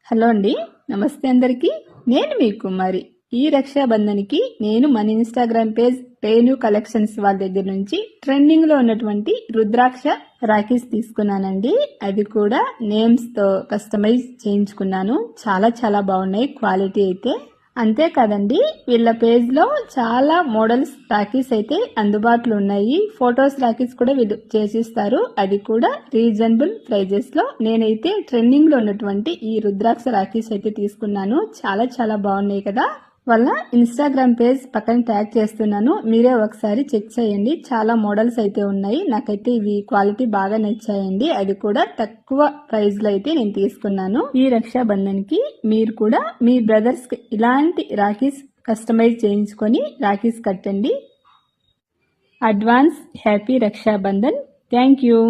Hello అండి, నమస్తే అందరికీ. నేను మీ కుమారి. ఈ రక్షాబంధన్కి నేను మన ఇన్స్టాగ్రామ్ పేజ్ రేణు కలెక్షన్స్ వాళ్ళ దగ్గర నుంచి ట్రెండింగ్ లో ఉన్నటువంటి రుద్రాక్ష రాఖీస్ తీసుకున్నానండి. అది కూడా నేమ్స్ తో కస్టమైజ్ చేయించుకున్నాను. చాలా చాలా బాగున్నాయి క్వాలిటీ అయితే. అంతేకాదండి, వీళ్ళ పేజ్ లో చాలా మోడల్స్ రాఖీస్ అయితే అందుబాటులో ఉన్నాయి. ఫొటోస్ రాఖీస్ కూడా వీళ్ళు చేసిస్తారు. అది కూడా రీజనబుల్ ప్రైజెస్ లో. నేనైతే ట్రెండింగ్ లో ఉన్నటువంటి ఈ రుద్రాక్ష రాఖీస్ అయితే తీసుకున్నాను. చాలా చాలా బాగున్నాయి కదా. వాళ్ళ ఇన్స్టాగ్రామ్ పేజ్ పక్కన ట్యాగ్ చేస్తున్నాను, మీరే ఒకసారి చెక్ చేయండి. చాలా మోడల్స్ అయితే ఉన్నాయి. నాకైతే ఇవి క్వాలిటీ బాగా నచ్చాయండి. అది కూడా తక్కువ ప్రైస్ లో అయితే నేను తీసుకున్నాను. ఈ రక్షాబంధన్ కి మీరు కూడా మీ బ్రదర్స్ కి ఇలాంటి రాఖీస్ కస్టమైజ్ చేయించుకొని రాఖీస్ కట్టండి. Advance happy Rakshabandhan. Thank you.